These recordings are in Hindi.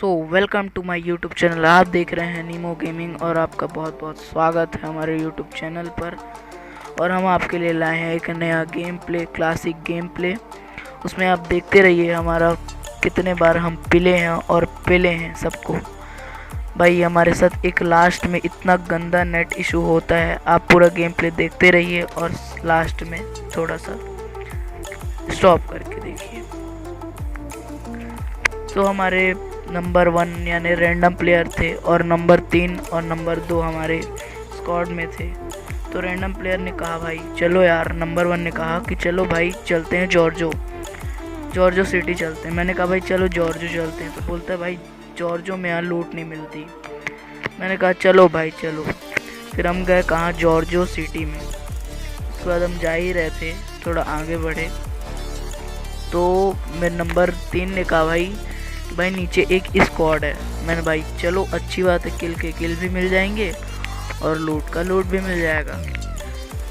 Welcome to my YouTube channel. आप देख रहे हैं नीमो गेमिंग और आपका बहुत बहुत स्वागत है हमारे यूट्यूब चैनल पर। और हम आपके लिए लाए हैं एक नया game play, classic game play. उसमें आप देखते रहिए हमारा कितने बार हम पिले हैं और पिले हैं सबको। भाई हमारे साथ एक लास्ट में इतना गंदा नेट इशू होता है। आप पूरा गेम प्ले देखते रहिए और लास्ट में थोड़ा सा स्टॉप करके देखिए। तो हमारे नंबर 1 यानी रैंडम प्लेयर थे और नंबर 3 और नंबर 2 हमारे स्क्वाड में थे। तो रैंडम प्लेयर ने कहा भाई चलो यार, नंबर 1 ने कहा कि चलो भाई चलते हैं जॉर्जो सिटी चलते हैं। मैंने कहा भाई चलो जॉर्जो चलते हैं। तो बोलता है भाई जॉर्जो में यहाँ लूट नहीं मिलती। मैंने कहा चलो भाई चलो। फिर हम गए कहाँ, जॉर्जो सिटी में। उसके बाद हम जा ही रहे थे, थोड़ा आगे बढ़े तो मेरे नंबर 3 ने कहा भाई नीचे एक स्क्वाड है। मैंने भाई चलो अच्छी बात है, किल भी मिल जाएंगे और लूट का लूट भी मिल जाएगा।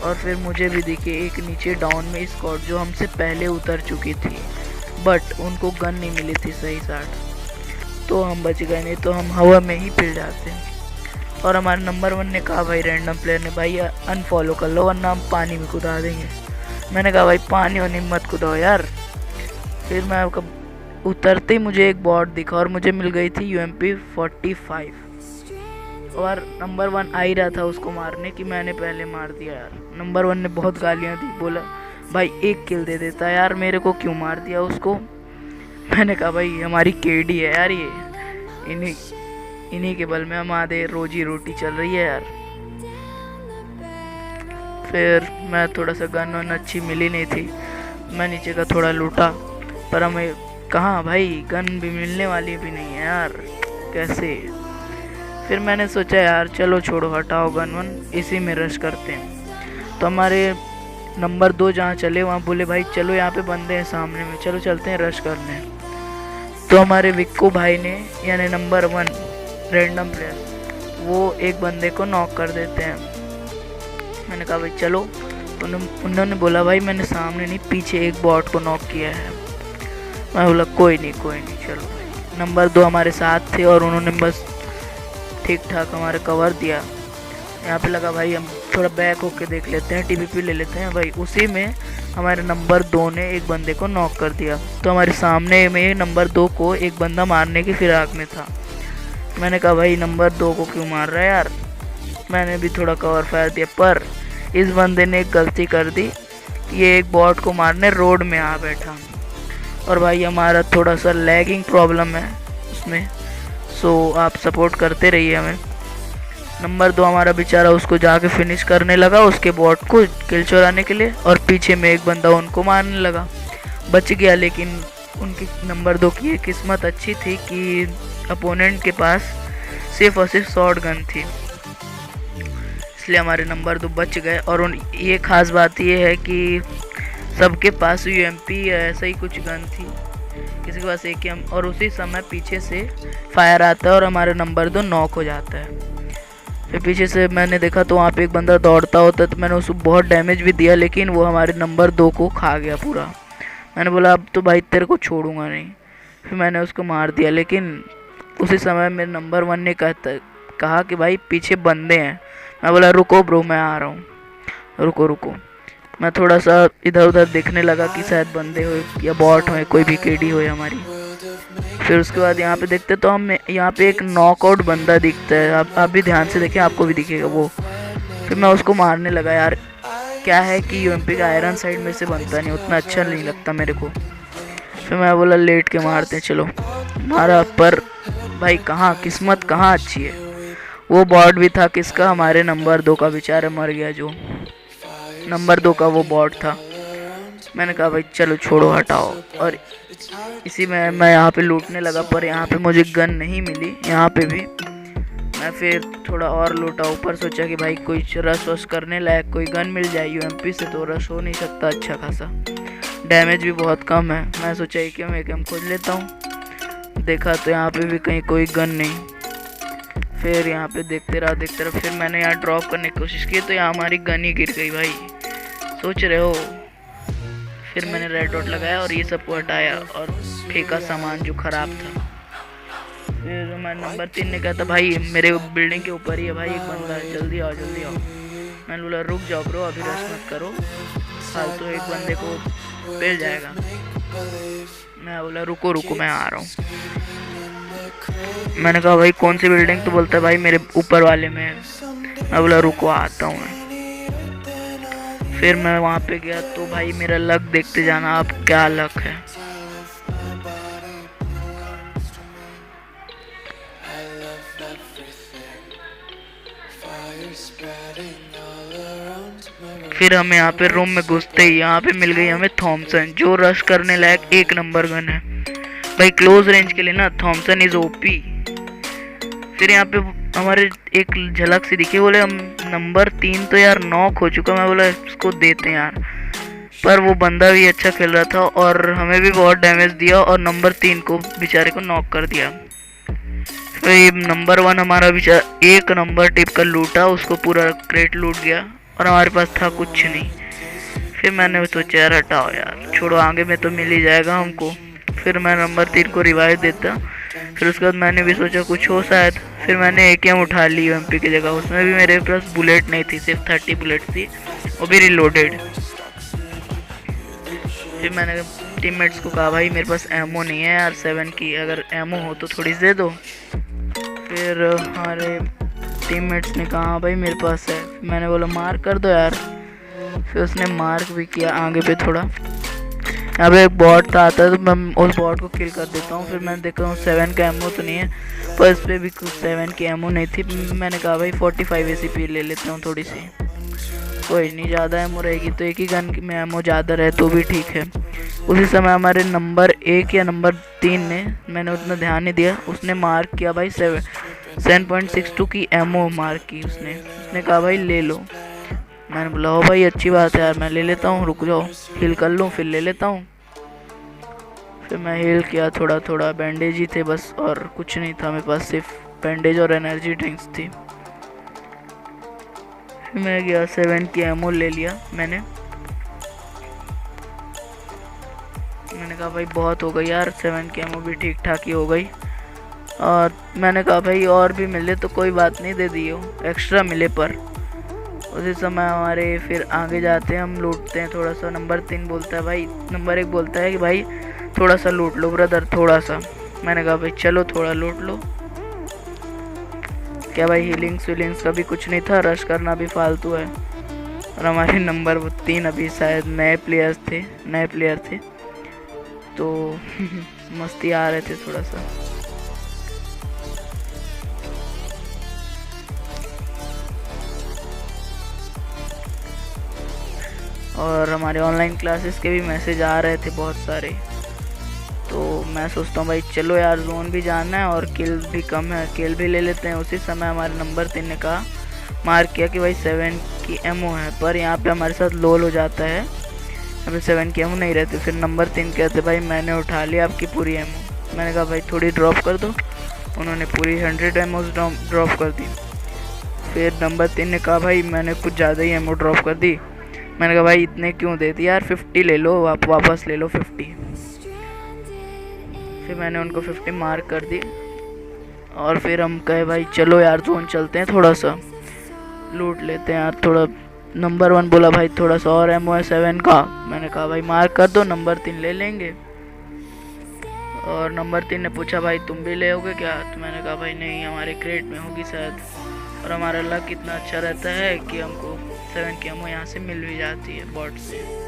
और फिर मुझे भी दिखे एक नीचे डाउन में स्क्वाड जो हमसे पहले उतर चुकी थी, बट उनको गन नहीं मिली थी सही साथ, तो हम बच गए, नहीं तो हम हवा में ही पिल जाते। और हमारे नंबर 1 ने कहा भाई रैंडम प्लेयर ने, भाई अनफॉलो कर लो वरना हम पानी में कुदा देंगे। मैंने कहा भाई पानी वानी मत कुदाओ यार। फिर मैं आपका उतरते ही मुझे एक बॉट दिखा और मुझे मिल गई थी UMP 45 और नंबर 1 आ ही रहा था उसको मारने की, मैंने पहले मार दिया यार। नंबर 1 ने बहुत गालियाँ दी, बोला भाई एक किल दे देता यार, मेरे को क्यों मार दिया उसको। मैंने कहा भाई हमारी केडी है यार, ये इन्हीं के बल में हमारे रोजी रोटी चल रही है यार। फिर मैं थोड़ा सा गन वन अच्छी मिली नहीं थी, मैं नीचे का थोड़ा लूटा, पर हमें कहाँ भाई गन भी मिलने वाली भी नहीं है यार, कैसे। फिर मैंने सोचा यार चलो छोड़ो हटाओ गन वन, इसी में रश करते हैं। तो हमारे नंबर 2 जहाँ चले वहाँ बोले भाई चलो यहाँ पे बंदे हैं सामने में, चलो चलते हैं रश करने। तो हमारे विक्को भाई ने यानी नंबर 1 रैंडम प्लेयर वो एक बंदे को नॉक कर देते हैं। मैंने कहा भाई चलो। उन्होंने बोला भाई मैंने सामने नहीं पीछे एक बॉट को नॉक किया है। मैं बोला कोई नहीं चलो भाई। नंबर 2 हमारे साथ थे और उन्होंने बस ठीक ठाक हमारे कवर दिया। यहाँ पे लगा भाई हम थोड़ा बैक होके देख लेते हैं, TPP ले लेते हैं भाई। उसी में हमारे नंबर 2 ने एक बंदे को नॉक कर दिया। तो हमारे सामने में नंबर 2 को एक बंदा मारने की फिराक में था। मैंने कहा भाई नंबर 2 को क्यों मार रहा है यार। मैंने भी थोड़ा कवर फायर दिया, पर इस बंदे ने एक गलती कर दी, ये एक बॉट को मारने रोड में आ बैठा। और भाई हमारा थोड़ा सा लैगिंग प्रॉब्लम है उसमें, सो आप सपोर्ट करते रहिए हमें। नंबर 2 हमारा बेचारा उसको जाके फिनिश करने लगा, उसके बॉट को किल चुराने के लिए, और पीछे में एक बंदा उनको मारने लगा, बच गया। लेकिन उनकी नंबर 2 की किस्मत अच्छी थी कि अपोनेंट के पास सिर्फ और सिर्फ शॉर्ट गन थी, इसलिए हमारे नंबर 2 बच गए। और ये खास बात ये है कि सबके पास UMP ऐसा ही कुछ गन थी, किसी के पास AKM, और उसी समय पीछे से फायर आता है और हमारे नंबर 2 नॉक हो जाता है। फिर पीछे से मैंने देखा तो वहाँ पे एक बंदा दौड़ता होता है, तो मैंने उसको बहुत डैमेज भी दिया, लेकिन वो हमारे नंबर 2 को खा गया पूरा। मैंने बोला अब तो भाई तेरे को छोड़ूंगा नहीं। फिर मैंने उसको मार दिया, लेकिन उसी समय मेरे नंबर 1 ने कहा कि भाई पीछे बंदे हैं। मैं बोला रुको ब्रो मैं आ रहा हूँ, रुको। मैं थोड़ा सा इधर उधर देखने लगा कि शायद बंदे हो या बॉट हो, कोई भी केडी हो हमारी। फिर उसके बाद यहाँ पे देखते तो हम यहाँ पे एक नॉकआउट बंदा दिखता है, आप भी ध्यान से देखें, आपको भी दिखेगा वो। फिर मैं उसको मारने लगा यार, क्या है कि UMP का आयरन साइड में से बनता नहीं, उतना अच्छा नहीं लगता मेरे को। फिर मैं बोला लेट के मारते हैं, चलो मारा, पर भाई कहाँ किस्मत कहाँ अच्छी है। वो बॉट भी था किसका, हमारे नंबर 2 का, बेचारा मर गया जो नंबर 2 का वो बॉट था। मैंने कहा भाई चलो छोड़ो हटाओ, और इसी में मैं यहाँ पे लूटने लगा, पर यहाँ पे मुझे गन नहीं मिली। यहाँ पे भी मैं फिर थोड़ा और लूटा ऊपर, सोचा कि भाई कोई रश वश करने लायक कोई गन मिल जाए। UMP से तो रश हो नहीं सकता अच्छा खासा, डैमेज भी बहुत कम है। मैं सोचा AKM खोज लेता हूँ। देखा तो यहाँ पे भी कहीं कोई गन नहीं। फिर यहाँ पे देखते रहा, फिर मैंने यहाँ ड्रॉप करने की कोशिश की तो यहाँ हमारी गन ही गिर गई भाई, सोच रहे हो। फिर मैंने रेड डॉट लगाया और ये सबको हटाया और फेंका सामान जो ख़राब था। हमारे नंबर 3 ने कहा था भाई मेरे बिल्डिंग के ऊपर ही है भाई एक बंदा है, जल्दी आओ जल्दी आओ। मैंने बोला रुक जाओ ब्रो, अभी रश मत करो, फालतू एक बंदे को मिल जाएगा। मैं बोला रुको रुको मैं आ रहा हूँ। मैंने कहा भाई कौन सी बिल्डिंग? तो बोलता है भाई मेरे ऊपर वाले में है। मैं बोला रुको आता हूँ मैं। फिर मैं वहाँ पे गया तो भाई मेरा लक देखते जाना आप क्या लक है। फिर हम यहाँ पे रूम में घुसते ही यहाँ पे मिल गई हमें थॉमसन, जो रश करने लायक एक नंबर गन है भाई। क्लोज रेंज के लिए ना थॉमसन इज ओपी। फिर यहाँ पे हमारे एक झलक सी दिखी, बोले हम नंबर 3 तो यार नॉक हो चुका। मैं बोला इसको देते हैं यार, पर वो बंदा भी अच्छा खेल रहा था और हमें भी बहुत डैमेज दिया और नंबर 3 को बेचारे को नॉक कर दिया। फिर नंबर 1 हमारा बेचारा एक नंबर टिप का लूटा, उसको पूरा क्रेट लूट गया और हमारे पास था कुछ नहीं। फिर मैंने सोचा यार हटाओ यार छोड़ो, आगे में तो मिल ही जाएगा हमको। फिर मैं नंबर 3 को रिवाइव देता। फिर उसके बाद मैंने भी सोचा कुछ हो शायद। फिर मैंने AKM उठा ली MP की जगह, उसमें भी मेरे पास बुलेट नहीं थी, सिर्फ 30 बुलेट थी, वो भी रिलोडेड। फिर मैंने टीममेट्स को कहा भाई मेरे पास एमो नहीं है यार 7 की, अगर एमो हो तो थोड़ी दे दो। फिर हमारे टीममेट्स ने कहा भाई मेरे पास है। मैंने बोला मार्क कर दो यार। फिर उसने मार्क भी किया आगे पे थोड़ा। यहाँ पे एक बॉट आता है तो मैं उस बॉट को किल कर देता हूँ। फिर मैंने देखा हूँ 7 का एमो तो नहीं है, पर इस पर भी कुछ 7 की एमो नहीं थी। मैंने कहा भाई 45 ACP ले लेता हूँ थोड़ी सी, कोई नहीं, ज़्यादा एमो रहेगी तो एक ही गन में एमो ज़्यादा रहे तो भी ठीक है। उसी समय हमारे नंबर 1 या नंबर 3 ने, मैंने उतना ध्यान नहीं दिया, उसने मार्क किया भाई 7.62 की एमओ मार्क की उसने कहा भाई ले लो। मैंने बोला हो भाई अच्छी बात है यार मैं ले लेता हूँ, रुक जाओ हील कर लूँ फिर ले लेता हूँ। फिर मैं हील किया थोड़ा थोड़ा, बैंडेज ही थे बस और कुछ नहीं था मेरे पास, सिर्फ बैंडेज और एनर्जी ड्रिंक्स थी। फिर मैं गया 7 की एमओ ले लिया मैंने कहा भाई बहुत हो गई यार, 7 की एमओ भी ठीक ठाक ही हो गई। और मैंने कहा भाई और भी मिले तो कोई बात नहीं, दे दियो एक्स्ट्रा मिले पर। उसी समय हमारे फिर आगे जाते हैं, हम लूटते हैं थोड़ा सा। नंबर 3 बोलता है भाई, नंबर 1 बोलता है कि भाई थोड़ा सा लूट लो ब्रदर थोड़ा सा। मैंने कहा भाई चलो थोड़ा लूट लो। क्या भाई हीलिंग्स वीलिंग्स का भी कुछ नहीं था, रश करना भी फालतू है। और हमारे नंबर 3 अभी शायद नए प्लेयर थे तो मस्ती आ रहे थे थोड़ा सा। और हमारे ऑनलाइन क्लासेस के भी मैसेज आ रहे थे बहुत सारे, तो मैं सोचता हूँ भाई चलो यार जोन भी जाना है और किल भी कम है, किल भी ले लेते हैं। उसी समय हमारे नंबर 3 ने कहा मार्क किया कि भाई 7 की एमओ है, पर यहाँ पे हमारे साथ लोल हो जाता है, यहाँ पे 7 की एमओ नहीं रहती। फिर नंबर 3 कहते भाई मैंने उठा लिया आपकी पूरी एमओ। मैंने कहा भाई थोड़ी ड्रॉप कर दो, उन्होंने पूरी 100 एमओ ड्रॉप कर दी। फिर नंबर 3 ने कहा भाई मैंने कुछ ज़्यादा ही एमओ ड्रॉप कर दी। मैंने कहा भाई इतने क्यों दे दी यार, 50 ले लो, आप वापस ले लो 50। फिर मैंने उनको 50 मार्क कर दी और फिर हम कहे भाई चलो यार जोन चलते हैं, थोड़ा सा लूट लेते हैं यार थोड़ा। नंबर 1 बोला भाई थोड़ा सा और एमओ है 7 का। मैंने कहा भाई मार्क कर दो, नंबर 3 ले लेंगे। और नंबर 3 ने पूछा भाई तुम भी ले होगे क्या, तो मैंने कहा भाई नहीं हमारे क्रेट में होगी शायद। और हमारा लक इतना अच्छा रहता है कि हमको 7 की एमओ यहाँ से मिल भी जाती है बॉट से।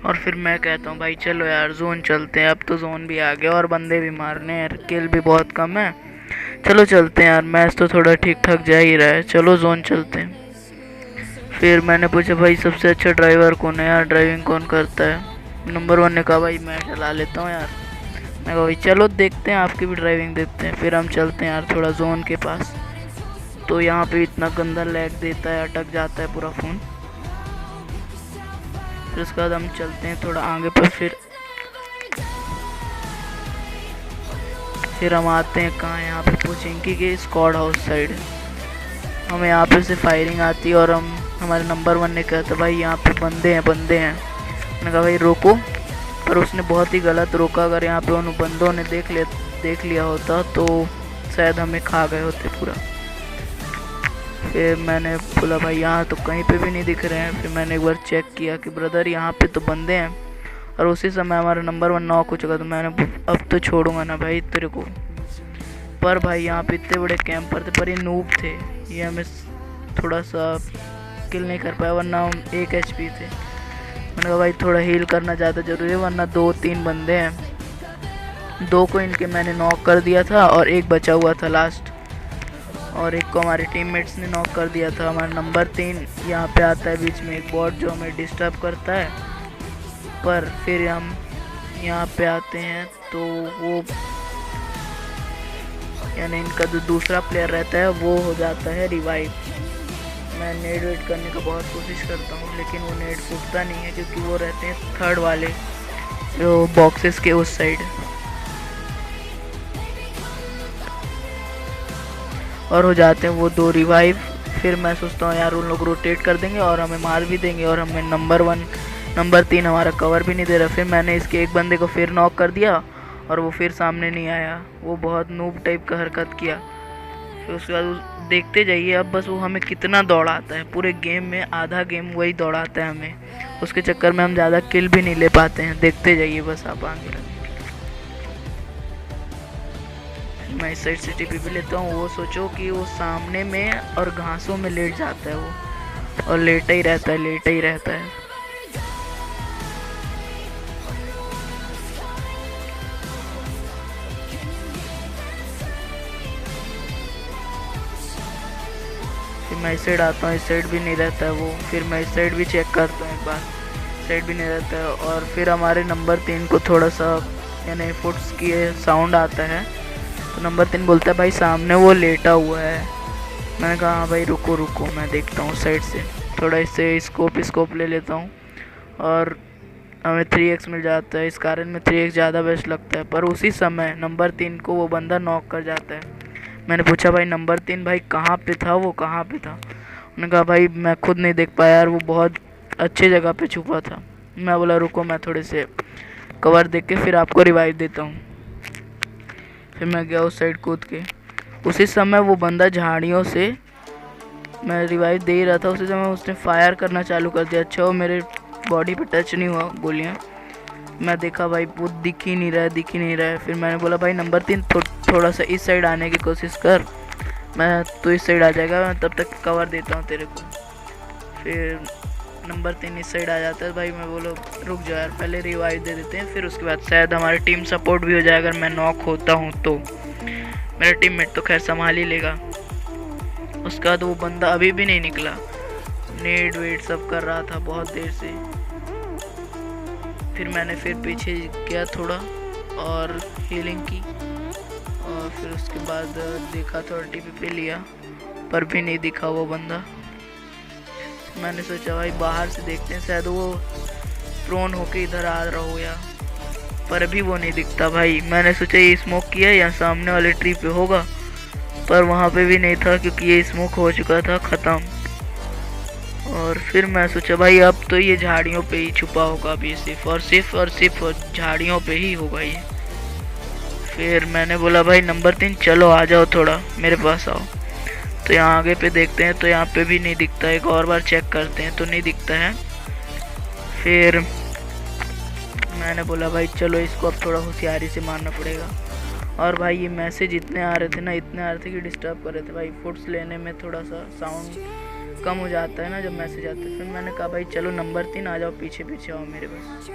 और फिर मैं कहता हूँ भाई चलो यार जोन चलते हैं, अब तो जोन भी आ गया और बंदे भी मारने हैं, किल भी बहुत कम है। चलो चलते हैं यार, मैच तो थोड़ा ठीक ठाक जा ही रहा है, चलो जोन चलते हैं। फिर मैंने पूछा भाई सबसे अच्छा ड्राइवर कौन है यार, ड्राइविंग कौन करता है। नंबर 1 ने कहा भाई मैं चला लेता हूँ यार। मैं कहा भाई चलो देखते हैं, आपकी भी ड्राइविंग देखते हैं। फिर हम चलते हैं यार थोड़ा जोन के पास। तो यहाँ पे इतना गंदा लैग देता है, अटक जाता है पूरा फ़ोन। फिर उसके बाद हम चलते हैं थोड़ा आगे पर। फिर हम आते हैं कहाँ, यहाँ पे पोचिंकी के स्क्वाड हाउस साइड। हमें यहाँ पे से फायरिंग आती है और हमारे नंबर 1 ने कहा था भाई यहाँ पे बंदे हैं बंदे हैं। मैंने कहा भाई रोको, पर उसने बहुत ही गलत रोका। अगर यहाँ पे उन बंदों ने देख लिया होता तो शायद हमें खा गए होते पूरा। फिर मैंने बोला भाई यहाँ तो कहीं पे भी नहीं दिख रहे हैं। फिर मैंने एक बार चेक किया कि ब्रदर यहाँ पे तो बंदे हैं, और उसी समय हमारा नंबर 1 नॉक हो चुका। तो मैंने अब तो छोड़ूंगा ना भाई तेरे को। पर भाई यहाँ पे इतने बड़े कैंपर थे, पर ये नूब थे, ये हमें थोड़ा सा किल नहीं कर पाया, वरना हम 1 HP थे। मैंने कहा भाई थोड़ा हील करना ज़्यादा ज़रूरी है, वरना 2-3 बंदे हैं। 2 को इनके मैंने नॉक कर दिया था और 1 बचा हुआ था लास्ट, और 1 को हमारे टीममेट्स ने नॉक कर दिया था। हमारा नंबर 3 यहाँ पे आता है बीच में, एक बॉट जो हमें डिस्टर्ब करता है। पर फिर हम यहाँ पे आते हैं तो वो यानी इनका जो दूसरा प्लेयर रहता है वो हो जाता है रिवाइव। मैं नेड वेट करने का बहुत कोशिश करता हूँ, लेकिन वो नेड फूटता नहीं है क्योंकि वो रहते हैं 3rd वाले जो बॉक्सेस के उस साइड, और हो जाते हैं वो 2 रिवाइव। फिर मैं सोचता हूँ यार उन लोग रोटेट कर देंगे और हमें मार भी देंगे, और हमें नंबर 3 हमारा कवर भी नहीं दे रहा। फिर मैंने इसके एक बंदे को फिर नॉक कर दिया और वो फिर सामने नहीं आया। वो बहुत नूब टाइप का हरकत किया। फिर उसके बाद देखते जाइए अब बस वो हमें कितना दौड़ाता है, पूरे गेम में आधा गेम वही दौड़ाता है हमें। उसके चक्कर में हम ज़्यादा किल भी नहीं ले पाते हैं। देखते जाइए बस आप आगे। मैं इस साइड से टीपी भी लेता हूँ। वो सोचो कि वो सामने में और घासों में लेट जाता है वो, और लेटा ही रहता है, लेटा ही रहता है। फिर मैं इस साइड आता हूँ, इस साइड भी नहीं रहता है वो। फिर मैं इस साइड भी चेक करता हूँ एक बार, साइड भी नहीं रहता है। और फिर हमारे नंबर 3 को थोड़ा सा यानी फुट्स की साउंड आता है, तो नंबर 3 बोलता है भाई सामने वो लेटा हुआ है। मैंने कहा हाँ भाई रुको रुको, मैं देखता हूँ साइड से। थोड़ा इससे स्कोप ले लेता हूँ और हमें 3x मिल जाता है। इस कारण में 3x ज़्यादा बेस्ट लगता है। पर उसी समय नंबर 3 को वो बंदा नॉक कर जाता है। मैंने पूछा भाई नंबर 3 भाई कहाँ पे था, वो कहाँ पे था। उन्होंने कहा भाई मैं खुद नहीं देख पाया यार, वो बहुत अच्छी जगह पे छुपा था। मैं बोला रुको, मैं थोड़े से कवर देख के फिर आपको रिवाइव देता हूँ। फिर मैं गया उस साइड कूद के। उसी समय वो बंदा झाड़ियों से, मैं रिवाइव दे ही रहा था, उसी समय उसने फायर करना चालू कर दिया। अच्छा वो मेरे बॉडी पे टच नहीं हुआ गोलियाँ। मैं देखा भाई वो दिख ही नहीं रहा है। फिर मैंने बोला भाई नंबर 3 थोड़ा सा इस साइड आने की कोशिश कर, मैं तो इस साइड आ जाएगा, मैं तब तक कवर देता हूँ तेरे को। फिर नंबर 3 इस साइड आ जाता है। भाई मैं बोलो रुक जाओ यार, पहले रिवाइव दे देते हैं, फिर उसके बाद शायद हमारी टीम सपोर्ट भी हो जाए। अगर मैं नॉक होता हूँ तो मेरा टीममेट तो खैर संभाल ही लेगा। उसके बाद वो बंदा अभी भी नहीं निकला, नेड वेट सब कर रहा था बहुत देर से। फिर मैंने फिर पीछे गया थोड़ा और हीलिंग की, और फिर उसके बाद देखा थोड़ा टीपी पे लिया, पर भी नहीं दिखा वो बंदा। मैंने सोचा भाई बाहर से देखते हैं, शायद वो प्रोन होके इधर आ रहा हो या, पर अभी वो नहीं दिखता भाई। मैंने सोचा ये स्मोक किया या सामने वाले ट्री पे होगा, पर वहाँ पे भी नहीं था क्योंकि ये स्मोक हो चुका था ख़त्म। और फिर मैं सोचा भाई अब तो ये झाड़ियों पे ही छुपा होगा, अभी सिर्फ झाड़ियों पे ही होगा ये। फिर मैंने बोला भाई नंबर 3 चलो आ जाओ, थोड़ा मेरे पास आओ। तो यहाँ आगे पे देखते हैं तो यहाँ पे भी नहीं दिखता। एक और बार चेक करते हैं तो नहीं दिखता है। फिर मैंने बोला भाई चलो इसको अब थोड़ा होशियारी से मारना पड़ेगा। और भाई ये मैसेज इतने आ रहे थे ना, इतने आ रहे थे कि डिस्टर्ब कर रहे थे भाई। फुट्स लेने में थोड़ा सा साउंड कम हो जाता है ना जब मैसेज आते हैं। फिर मैंने कहा भाई चलो नंबर 3 आ जाओ, पीछे पीछे आओ मेरे बस,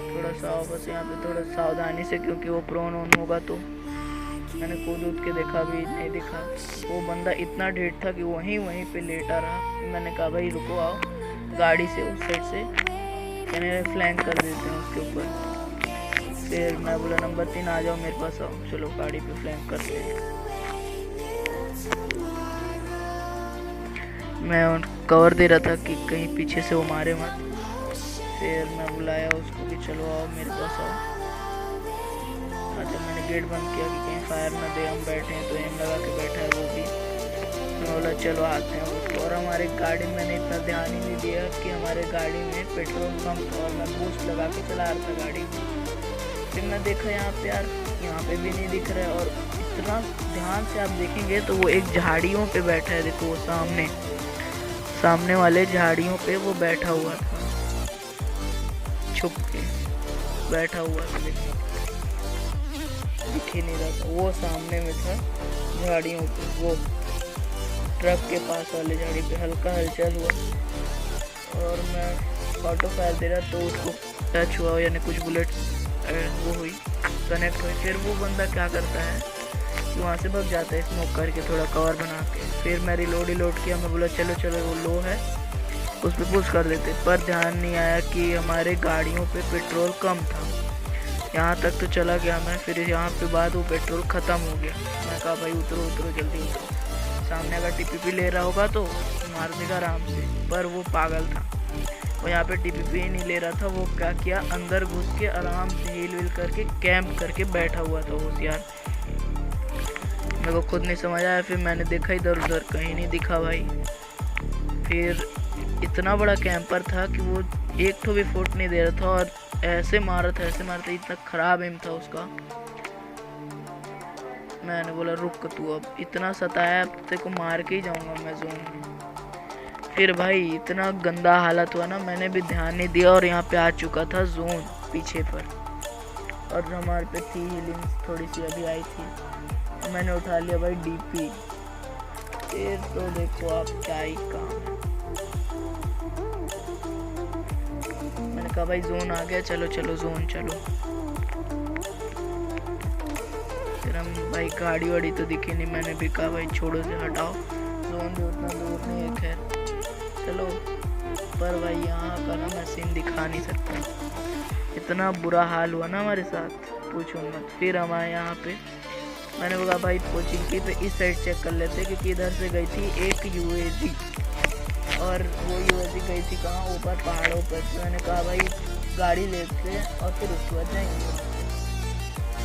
थोड़ा सा आओ बस यहाँ पे थोड़ा सावधानी से, क्योंकि वो प्रोन ऑन होगा। तो मैंने कूद के देखा, भी नहीं दिखा। वो बंदा इतना ढेर था कि वहीं पे लेटा रहा। मैंने कहा भाई रुको, आओ गाड़ी से उस साइड से कहने फ्लैंक कर देते हैं उसके ऊपर। फिर मैं बोला नंबर 3 आ जाओ मेरे पास आओ, चलो गाड़ी पे फ्लैंक कर ले। मैं उन कवर दे रहा था कि कहीं पीछे से वो मारे मत। फिर मैं बुलाया उसको कि चलो आओ मेरे पास आओ। जब मैंने गेट बंद किया कि कहीं फायर ना दे, हम बैठे हैं तो एम लगा के बैठा है वो भी। मैं बोला चलो आते हैं उसको। और हमारे गाड़ी में मैंने इतना ध्यान ही नहीं दिया कि हमारे गाड़ी में पेट्रोल कम था और मैं बूस्ट लगा के चला रहा था गाड़ी। फिर मैं देखा यहाँ पे यार, यहाँ पे भी नहीं दिख रहा है। और इतना ध्यान से आप देखेंगे तो वो एक झाड़ियों पे बैठा है। देखो वो सामने वाले झाड़ियों पे वो बैठा हुआ था, छुप के बैठा हुआ था, लेकिन दिख ही नहीं रहा था। वो सामने में था झाड़ियों पे, वो ट्रक के पास वाले झाड़ी पे हल्का हलचल हुआ। और मैं ऑटो फायर दे रहा तो उसको टच हुआ, यानी कुछ बुलेट वो हुई, कनेक्ट हुई। फिर वो बंदा क्या करता है कि वहाँ से भाग जाता है स्मोक करके, थोड़ा कवर बना के। फिर मैं रिलोड किया। मैं बोला चलो वो लो है, उस पर पुश कर देते। पर ध्यान नहीं आया कि हमारे गाड़ियों पे पेट्रोल कम था। यहाँ तक तो चला गया मैं। फिर यहाँ पे बाद वो पेट्रोल ख़त्म हो गया। मैं कहा भाई उतरो जल्दी उतरो, सामने अगर टीपीपी ले रहा होगा तो मार देगा आराम से। पर वो पागल था, वो यहाँ पे टीपीपी नहीं ले रहा था। वो क्या किया, अंदर घुस के आराम से हील करके कैंप करके बैठा हुआ था होशियार। मेरे को खुद नहीं समझ आया। फिर मैंने देखा इधर उधर, कहीं नहीं दिखा भाई। फिर इतना बड़ा कैंपर था कि वो एक तो भी फुट नहीं दे रहा था और ऐसे मारा था, इतना ख़राब एम था उसका। मैंने बोला रुक तू, अब इतना सताया, अब तेरे को मार के ही जाऊंगा मैं जोन में। फिर भाई इतना गंदा हालत हुआ ना, मैंने भी ध्यान नहीं दिया। और यहाँ पे आ चुका था जोन पीछे पर, और हमारे पे थी हीलिंग थोड़ी सी अभी आई थी। मैंने उठा लिया भाई डीपी। फिर तो देखो आप क्या ही काम है। मैंने कहा भाई जोन आ गया, चलो जोन चलो। फिर हम भाई गाड़ी वाड़ी तो दिखी नहीं। मैंने भी कहा भाई छोड़ो से हटाओ, जोन भी उतना दूर नहीं है, खैर चलो। पर भाई यहाँ का ना मैं सीन दिखा नहीं सकता, इतना बुरा हाल हुआ ना हमारे साथ, पूछो मत। फिर हमारे यहाँ पे मैंने बोला भाई पोचिंकी पे इस साइड चेक कर लेते, क्योंकि इधर से गई थी एक यूएजी, और वो यूएजी गई थी कहाँ, ऊपर पहाड़ों पर। तो मैंने कहा भाई गाड़ी लेते और फिर उसके बाद जाएंगे।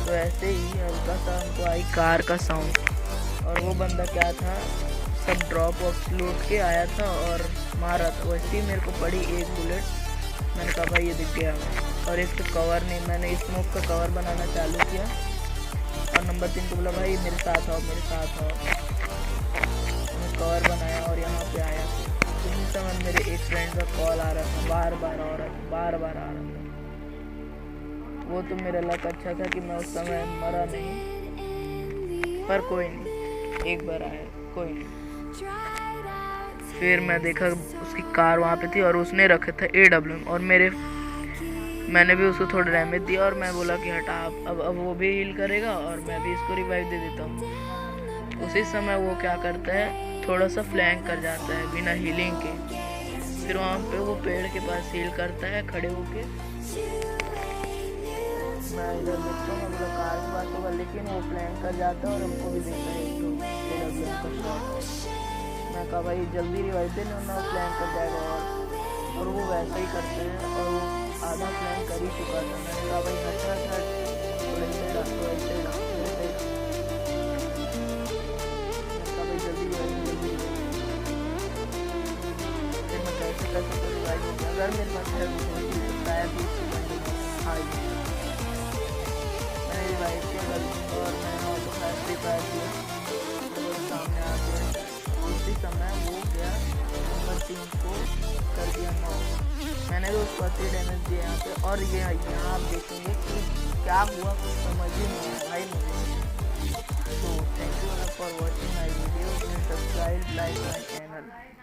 तो ऐसे ही हल्का सा हमको आई कार का साउंड, और वो बंदा क्या था, सब ड्रॉप बॉक्स लूट के आया था और मारा था। वैसे ही मेरे को पड़ी एक बुलेट। मैंने कहा भाई ये दिख गया। और एक तो कवर नहीं, मैंने स्मोक का कवर बनाना चालू किया। और नंबर 3 को बोला भाई मेरे साथ आओ। मैंने कवर बनाया और यहाँ पे आया। उसी समय मेरे एक फ्रेंड का कॉल आ रहा था, बार बार आ रहा था। वो तो मेरा लक अच्छा था कि मैं उस समय मरा नहीं, पर कोई नहीं, एक बार आया, कोई नहीं। फिर मैं देखा उसकी कार वहाँ पे थी और उसने रखे था AWM, और मैंने भी उसको थोड़ा डैमेज दिया। और मैं बोला कि हटा, अब वो भी हील करेगा और मैं भी इसको रिवाइव दे देता हूँ। उसी समय वो क्या करता है, थोड़ा सा फ्लैंक कर जाता है बिना हीलिंग के। फिर वहाँ पे वो पेड़ के पास हील करता है खड़े होके। मैं इधर देखता हूँ, बोला कार के पास होगा, लेकिन वो फ्लैंक कर जाता है और हमको भी देता है AWM का शॉट। मैं कहा भाई जल्दी रिवाइव दे, ना फ्लैंक कर जाएगा। और वो वैसा ही करते हैं, और वो आधा फ्लैंक कर ही चुका था। मैंने कहा भाई हट भाई जल्दी फिर मैं कैसे रिवाइव हो गया। अगर मेरे पास शायद मैंने रिवाइव किया और मैंने ऑटो फायर दिया, सामने आ गया। उसी समय वो गया नंबर 3 को कर दिया 9। मैंने मैंने तो उसको 80 डैमेज दिया यहाँ पे। और ये यहाँ आप देखेंगे कि क्या हुआ कुछ समझ ही नहीं आया भाई मुझे। तो thank you for watching my video, subscribe like my channel.